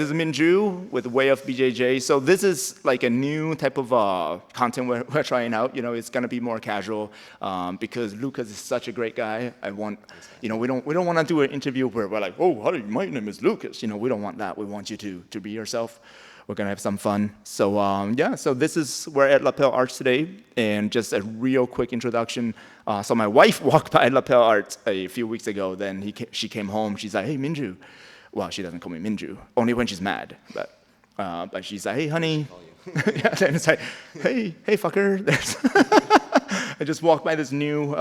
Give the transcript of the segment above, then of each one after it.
This is Minju with Way of BJJ. So this is like a new type of content we're trying out. You know, it's gonna be more casual because Lucas is such a great guy. We don't want to do an interview where we're like, oh, hi, my name is Lucas. You know, we don't want that. We want you to be yourself. We're gonna have some fun. So yeah, so this is we're at Lapel Arts today, and just a real quick introduction. So my wife walked by Lapel Arts a few weeks ago. Then she came home. She's like, hey, Minju. Well, she doesn't call me Minju, only when she's mad. But she's like, hey, honey. Yeah, then it's like, hey, fucker. I just walked by this new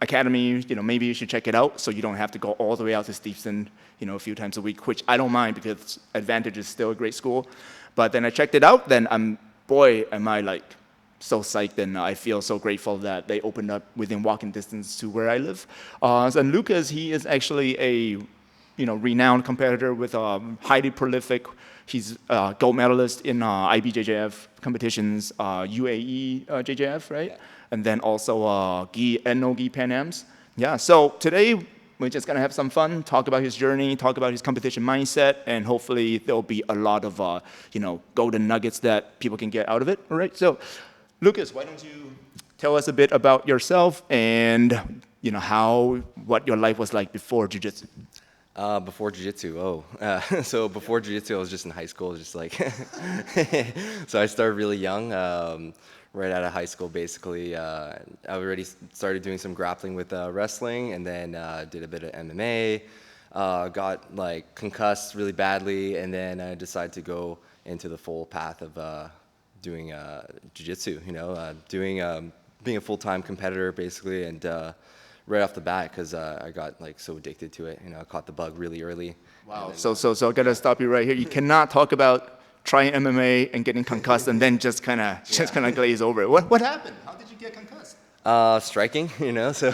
academy. You know, maybe you should check it out so you don't have to go all the way out to Steveston, you know, a few times a week, which I don't mind because Advantage is still a great school. But then I checked it out. Then am I like so psyched, and I feel so grateful that they opened up within walking distance to where I live. And Lucas, he is actually a renowned competitor with highly prolific. He's a gold medalist in IBJJF competitions, UAE JJF, right? Yeah. And then also gi and no gi Pan Ams. Yeah. So today we're just gonna have some fun, talk about his journey, talk about his competition mindset, and hopefully there'll be a lot of golden nuggets that people can get out of it. All right. So, Lucas, why don't you tell us a bit about yourself and what your life was like before jiu-jitsu? Before jiu-jitsu, so before jiu-jitsu, I was just in high school, just like, so I started really young, right out of high school, basically. I already started doing some grappling with wrestling, and then did a bit of MMA, got like concussed really badly, and then I decided to go into the full path of doing jiu-jitsu, being a full-time competitor, basically, and right off the bat, because I got like so addicted to it. I caught the bug really early. Wow. So I gotta stop you right here. You cannot talk about trying MMA and getting concussed and then just kind of glaze over it. What happened? How did you get concussed? Striking, so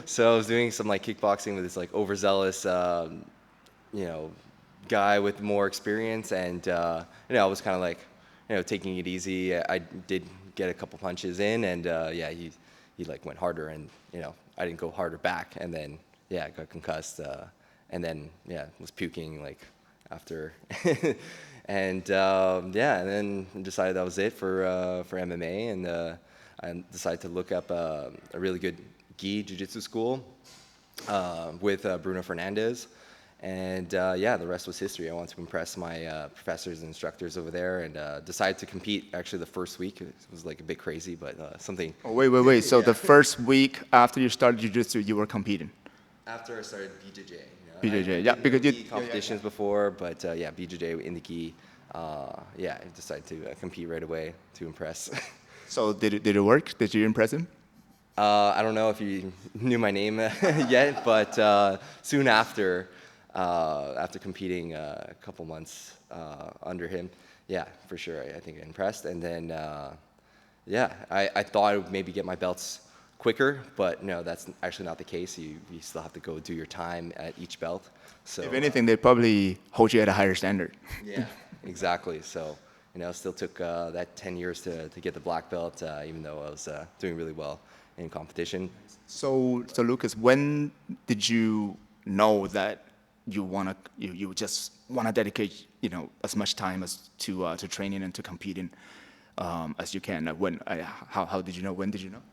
so I was doing some like kickboxing with this like overzealous, guy with more experience, and I was kind of like, taking it easy. I did get a couple punches in, and he like went harder, and I didn't go harder back, and then I got concussed, and then was puking like after, and and then decided that was it for MMA, and I decided to look up a really good gi jiu-jitsu school with Bruno Fernandez. And the rest was history. I wanted to impress my professors and instructors over there, and decided to compete actually the first week. It was like a bit crazy, but something. Oh, wait. So the first week after you started jiu-jitsu, you were competing? After I started BJJ. BJJ, yeah. Because you competitions before, but BJJ in the gi. I decided to compete right away to impress. So did it work? Did you impress him? I don't know if you knew my name yet, but soon after competing a couple months under him, for sure, I think I impressed. And then, I thought I would maybe get my belts quicker, but no, that's actually not the case. You still have to go do your time at each belt. So if anything, they'd probably hold you at a higher standard. Yeah, exactly. So, still took that 10 years to get the black belt, even though I was doing really well in competition. So Lucas, when did you know that you just wanna dedicate as much time as to training and to competing as you can? How did you know? When did you know?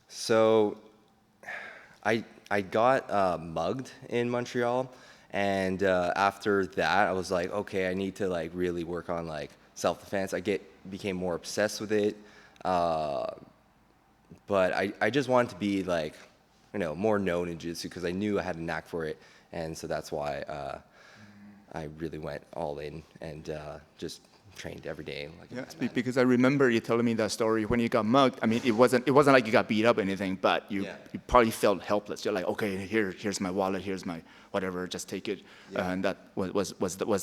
So I got mugged in Montreal, and after that I was like, okay, I need to like really work on like self-defense. Became more obsessed with it, but I just wanted to be like more known in jiu-jitsu because I knew I had a knack for it, and so that's why I really went all in and just trained every day. Because I remember you telling me that story when you got mugged. I mean, it wasn't like you got beat up or anything, but you probably felt helpless. You're like, okay, here's my wallet, here's my whatever, just take it. Yeah. And that was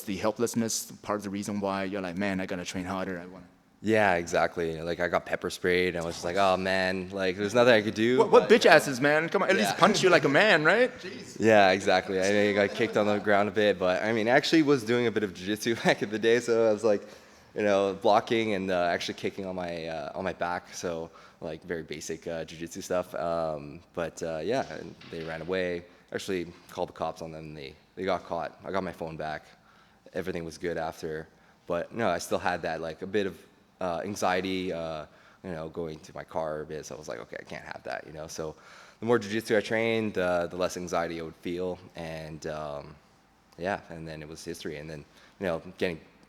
the helplessness part of the reason why you're like, man, I gotta train harder. I want. Yeah, exactly. Like I got pepper sprayed, and I was just like, oh man, like there's nothing I could do. What bitch asses, man? Come on, at least punch you like a man, right? Jeez. Yeah, exactly. I know you got kicked on the ground a bit, but I mean, I actually was doing a bit of jiu-jitsu back in the day, so I was like, blocking and actually kicking on my back. So like very basic jiu-jitsu stuff. And they ran away. Actually called the cops on them. And they they got caught. I got my phone back. Everything was good after, but no, I still had that like a bit of anxiety, going to my car a bit. So I was like, okay, I can't have that, So the more jiu-jitsu I trained, the less anxiety I would feel, and yeah, and then it was history. And then,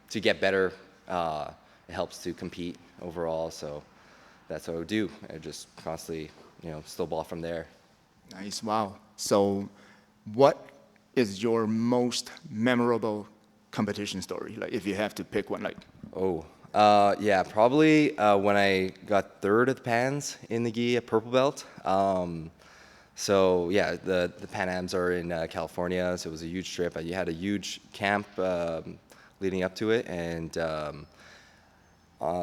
get better, it helps to compete overall. So that's what I would do. I just constantly, snowball from there. Nice. Wow. So, what is your most memorable competition story? Like, if you have to pick one, like. Oh, yeah, probably when I got third at the Pans in the gi at purple belt. So yeah, the Pan Ams are in California, so it was a huge trip. You had a huge camp leading up to it, and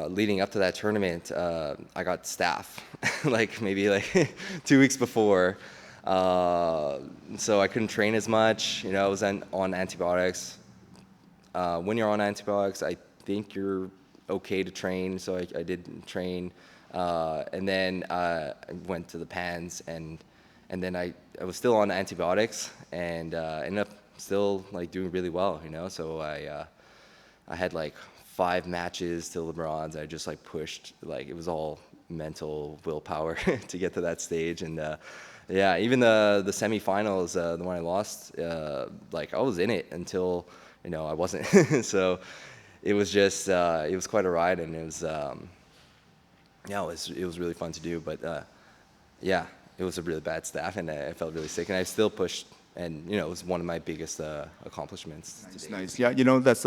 leading up to that tournament, I got staph, like maybe like 2 weeks before. So I couldn't train as much. I was on antibiotics. When you're on antibiotics, I think you're okay to train, so I did train. And then I went to the Pans, and then I was still on antibiotics, and ended up still like doing really well, So I had like 5 matches till the bronze. I just like pushed, like it was all mental willpower to get to that stage. And yeah, even the semifinals, the one I lost, like I was in it until I wasn't. So it was just it was quite a ride, and it was yeah, it was really fun to do. But yeah, it was a really bad staph, and I felt really sick, and I still pushed, and it was one of my biggest accomplishments. Nice, nice. Yeah, that's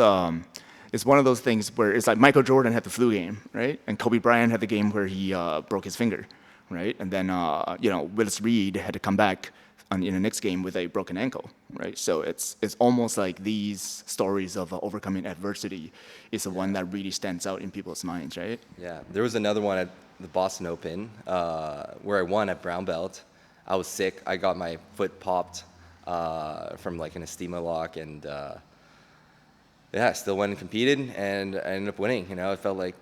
it's one of those things where it's like Michael Jordan had the flu game, right? And Kobe Bryant had the game where he broke his finger, right? And then Willis Reed had to come back in the next game with a broken ankle, right? So it's almost like these stories of overcoming adversity is the one that really stands out in people's minds, right? Yeah, there was another one at the Boston Open where I won at brown belt. I was sick. I got my foot popped from like an Estema lock, and yeah, I still went and competed, and I ended up winning. I felt like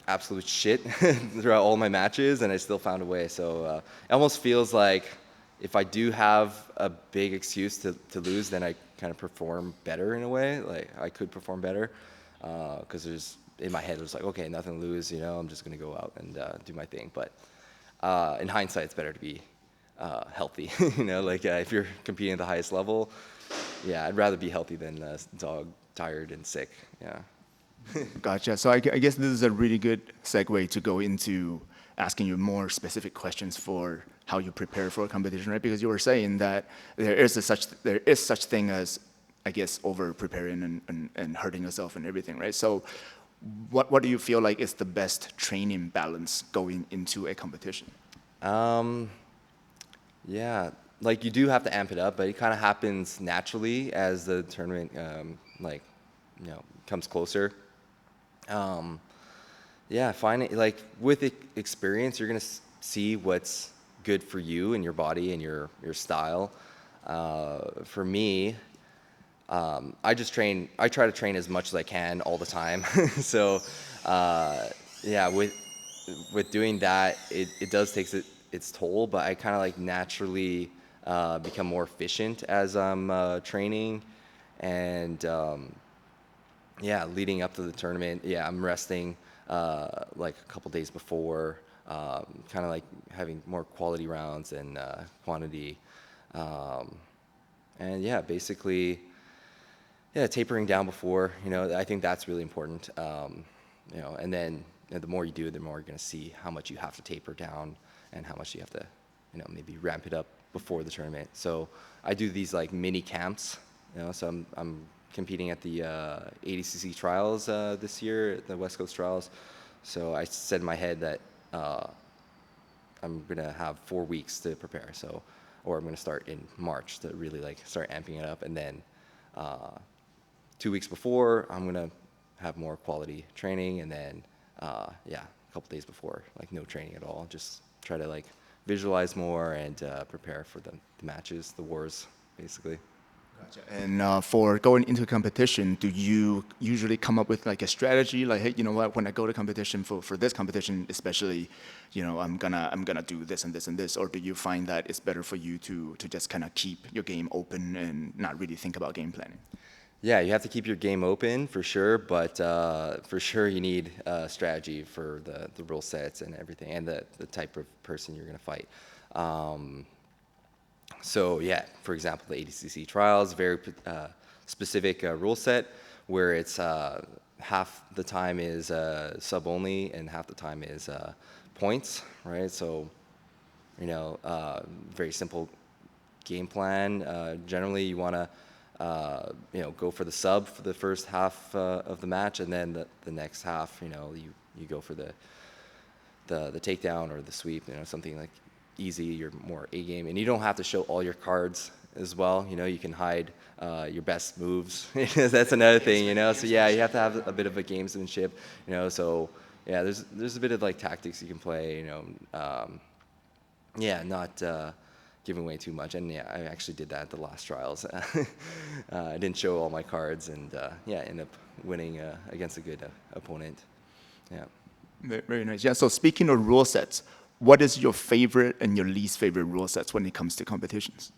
absolute shit throughout all my matches, and I still found a way. So it almost feels like if I do have a big excuse to lose, then I kind of perform better in a way. Like I could perform better because there's in my head it was like, okay, nothing to lose. I'm just gonna go out and do my thing. But in hindsight, it's better to be healthy. Like if you're competing at the highest level, yeah, I'd rather be healthy than dog tired and sick. Yeah. Gotcha. So I guess this is a really good segue to go into asking you more specific questions for how you prepare for a competition, right? Because you were saying that there is such thing as, I guess, over preparing and hurting yourself and everything, right? So what do you feel like is the best training balance going into a competition? Yeah, like you do have to amp it up, but it kind of happens naturally as the tournament comes closer. Yeah, finding like with experience, you're gonna see what's good for you and your body and your style. For me, I try to train as much as I can all the time. So yeah, with doing that, it does take its toll, but I kind of like naturally become more efficient as I'm training, and yeah, leading up to the tournament, yeah, I'm resting like a couple days before, kind of like having more quality rounds and quantity, and yeah, basically, yeah, tapering down before. I think that's really important. And then the more you do, the more you're going to see how much you have to taper down and how much you have to, maybe ramp it up before the tournament. So I do these like mini camps. So I'm competing at the ADCC trials this year, the West Coast trials. So I said in my head that I'm gonna have 4 weeks to prepare. Or I'm gonna start in March to really like start amping it up, and then 2 weeks before I'm gonna have more quality training, and then yeah, a couple days before like no training at all. Just try to like visualize more and prepare for the matches, the wars, basically. And for going into competition, do you usually come up with like a strategy, like, hey, you know what, when I go to competition for this competition, especially, you know, I'm gonna do this and this and this, or do you find that it's better for you to just kind of keep your game open and not really think about game planning? Yeah, you have to keep your game open for sure, but for sure you need strategy for the rule sets and everything, and the type of person you're going to fight. So yeah, for example, the ADCC trials, very specific rule set where it's half the time is sub only and half the time is points, right? So, you know, very simple game plan. Generally, you want to you know, go for the sub for the first half of the match, and then the next half, you know, you go for the takedown or the sweep, you know, something like easy, your more A game, and you don't have to show all your cards as well. You know, you can hide your best moves. That's another thing, you know. So yeah, you have to have a bit of a gamesmanship, you know. So yeah, there's a bit of like tactics you can play, you know. Yeah, not giving away too much. And yeah, I actually did that at the last trials. I didn't show all my cards, and yeah, ended up winning against a good opponent. Yeah. Very nice. Yeah. So speaking of rule sets, what is your favorite and your least favorite rule sets when it comes to competitions?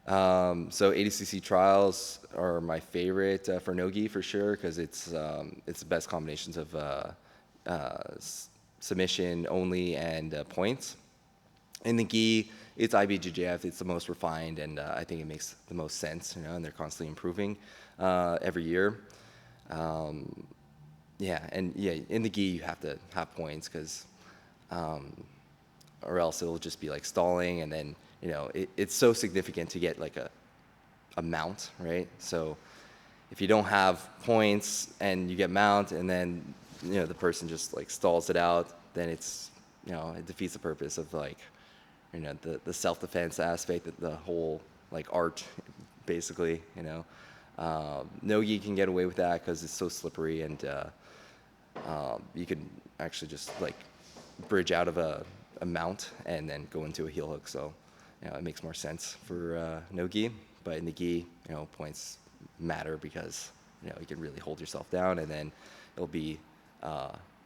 So ADCC trials are my favorite for no-gi for sure, because it's the best combinations of submission only and points. In the gi, it's IBJJF. It's the most refined, and I think it makes the most sense. You know, and they're constantly improving every year. Yeah, and yeah, in the gi you have to have points, because or else it'll just be like stalling, and then, you know, it's so significant to get like a mount, right? So if you don't have points and you get mount, and then, you know, the person just like stalls it out, then it's, you know, it defeats the purpose of, like, you know, the self-defense aspect, the whole like art, basically, you know. No-gi can get away with that because it's so slippery, and you can actually just like bridge out of a mount and then go into a heel hook. So, you know, it makes more sense for no-gi. But in the gi, you know, points matter because, you know, you can really hold yourself down, and then it'll be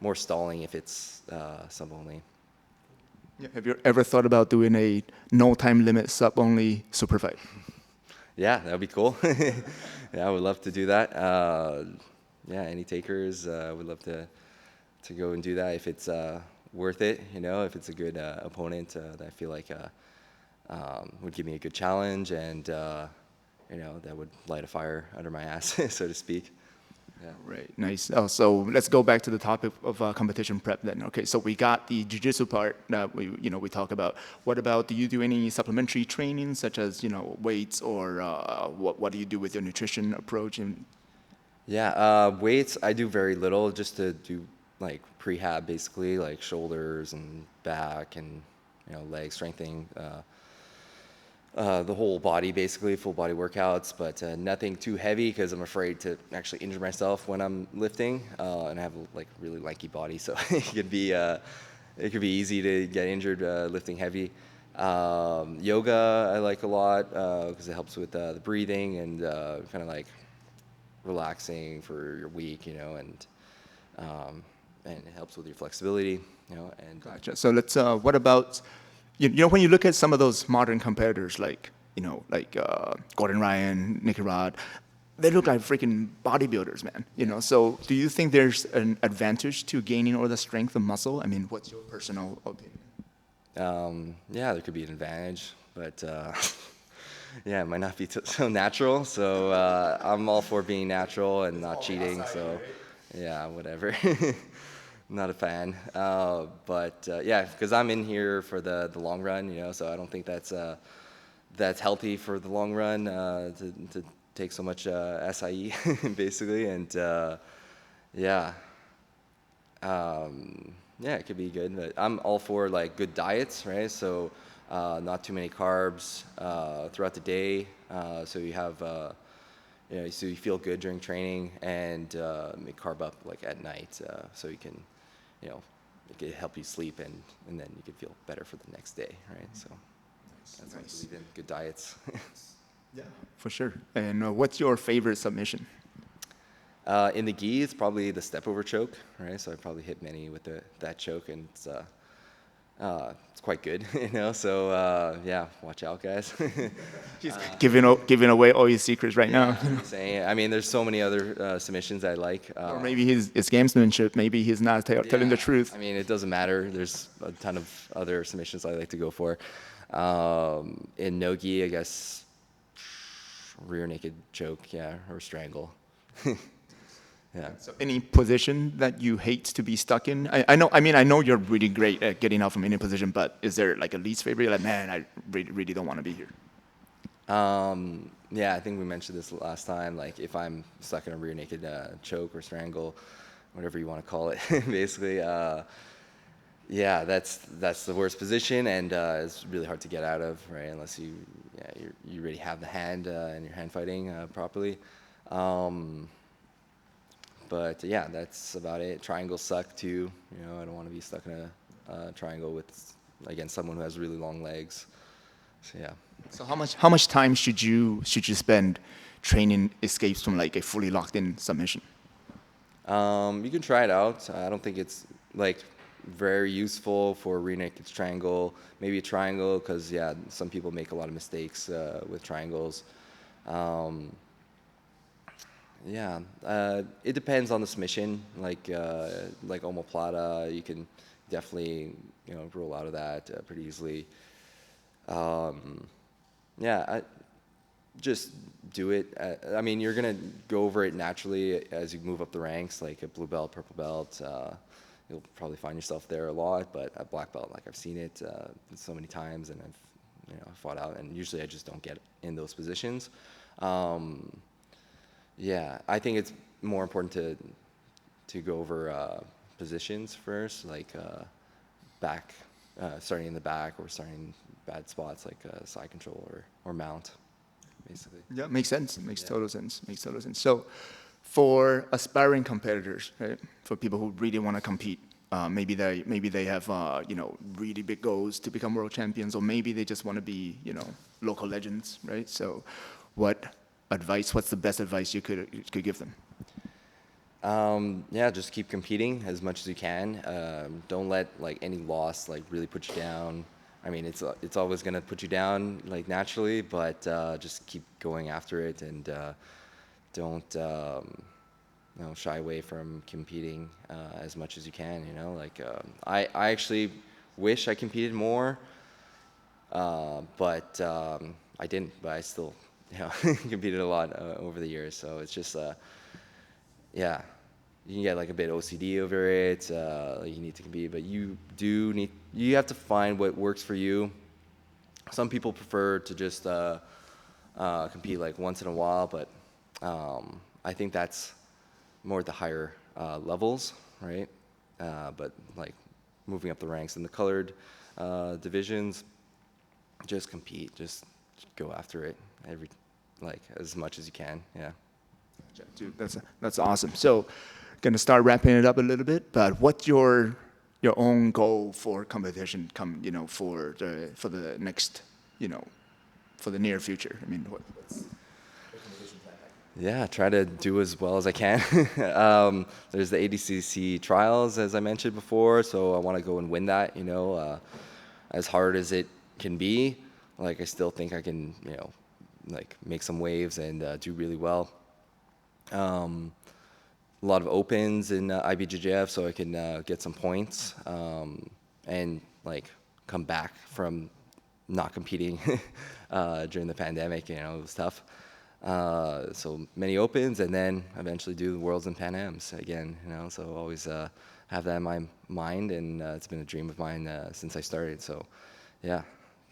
more stalling if it's sub only. Yeah. Have you ever thought about doing a no time limit sub only super fight? Yeah, that would be cool. Yeah, I would love to do that. Yeah, any takers, would love to go and do that if it's worth it, you know, if it's a good opponent that I feel like would give me a good challenge, and, you know, that would light a fire under my ass, so to speak. Yeah. Right, nice. So let's go back to the topic of competition prep then. Okay, so we got the jiu-jitsu part that we talk about. What about, do you do any supplementary training, such as, you know, weights, or what do you do with your nutrition approach? And Yeah, weights, I do very little, just to do like prehab, basically, like shoulders and back and, you know, leg strengthening, the whole body, basically, full body workouts, but nothing too heavy, because I'm afraid to actually injure myself when I'm lifting, and I have a like really lanky body, so it could be easy to get injured lifting heavy. Yoga I like a lot because it helps with the breathing and kind of like relaxing for your week, you know, and it helps with your flexibility, you know. And gotcha. So let's. What about, you know, when you look at some of those modern competitors, like, you know, like Gordon Ryan, Nicky Rod, they look like freaking bodybuilders, man. You know. So do you think there's an advantage to gaining all the strength and muscle? I mean, what's your personal opinion? Yeah, there could be an advantage, but yeah, it might not be so natural. So I'm all for being natural and not cheating. So yeah, whatever. Not a fan. But yeah, because I'm in here for the long run, you know. So I don't think that's healthy for the long run to take so much SIE, basically. And yeah. Yeah, it could be good, but I'm all for like good diets, right? So not too many carbs throughout the day, so you have, you know, so you feel good during training, and make carb up like at night, so you can, you know, it can help you sleep, and then you can feel better for the next day, right? So that's what I believe in, good diets. Yeah, for sure. And what's your favorite submission? In the gi, it's probably the step over choke, right? So I probably hit many with that choke, and it's quite good, you know. So yeah, watch out, guys. He's giving away all his secrets right now. I'm just saying. I mean, there's so many other submissions I like. Or maybe his gamesmanship. Maybe he's not telling the truth. I mean, it doesn't matter. There's a ton of other submissions I like to go for. In no-gi, I guess rear naked choke, yeah, or strangle. Yeah. So any position that you hate to be stuck in? I know. I mean, I know you're really great at getting out from any position, but is there like a least favorite? Like, man, I really don't want to be here. Yeah, I think we mentioned this last time. Like, if I'm stuck in a rear naked choke or strangle, whatever you want to call it, basically, yeah, that's the worst position, and it's really hard to get out of, right? Unless you already have the hand and you're hand fighting properly. But yeah, that's about it. Triangles suck too. You know, I don't want to be stuck in a triangle against someone who has really long legs. So yeah. So how much time should you spend training escapes from like a fully locked in submission? You can try it out. I don't think it's like very useful for rear naked triangle. Maybe a triangle, because yeah, some people make a lot of mistakes with triangles. Yeah, it depends on the submission. Like omoplata, you can definitely roll out of that pretty easily. Yeah, just do it. I mean, you're gonna go over it naturally as you move up the ranks, like a blue belt, purple belt. You'll probably find yourself there a lot, but at black belt, like I've seen it so many times, and I've fought out, and usually I just don't get in those positions. Yeah, I think it's more important to go over positions first, like back, starting in the back, or starting bad spots like side control or mount, basically. Yeah, makes sense. It makes total sense. Makes total sense. So, for aspiring competitors, right? For people who really want to compete, maybe they have really big goals to become world champions, or maybe they just want to be local legends, right? So, what's the best advice you could give them? Yeah, just keep competing as much as you can. Don't let like any loss like really put you down. I mean, it's always gonna put you down like naturally, but just keep going after it, and don't shy away from competing as much as you can. Like I actually wish I competed more, but I didn't. But I still competed a lot over the years. So it's just yeah, you can get like a bit OCD over it. You need to compete, but you have to find what works for you. Some people prefer to just compete like once in a while, but I think that's more at the higher levels, right? But like moving up the ranks in the colored divisions, just compete, just go after it as much as you can. Yeah. Dude, that's awesome. So, gonna start wrapping it up a little bit. But what's your own goal for competition? For the next, for the near future. I mean, what's your competition plan like? Yeah, try to do as well as I can. There's the ADCC trials, as I mentioned before, so I want to go and win that. As hard as it can be, like I still think I can, like make some waves and do really well. A lot of opens in IBJJF, so I can get some points and like come back from not competing during the pandemic. It was tough. So many opens, and then eventually do the Worlds and Pan Ams again. So always have that in my mind, and it's been a dream of mine since I started. So yeah,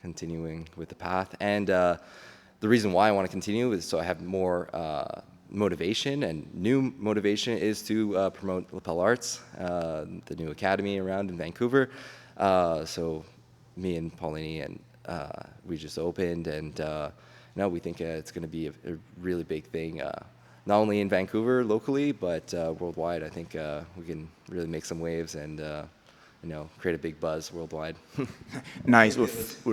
continuing with the path, and the reason why I want to continue is so I have more motivation, and new motivation is to promote Lapel Arts, the new academy around in Vancouver. So me and Paulini and we just opened, and we think it's going to be a really big thing, not only in Vancouver locally, but worldwide. I think we can really make some waves, and create a big buzz worldwide. Nice. We're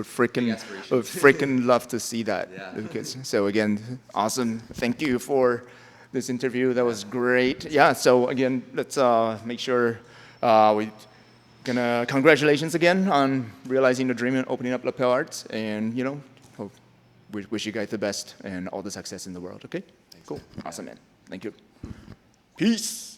freaking love to see that, Yeah. Lucas. So again, awesome. Thank you for this interview. That was great. Yeah. So again, let's make sure congratulations again on realizing the dream and opening up Lapel Arts, and hope we wish you guys the best and all the success in the world. Okay. Cool. Awesome, man. Thank you. Peace.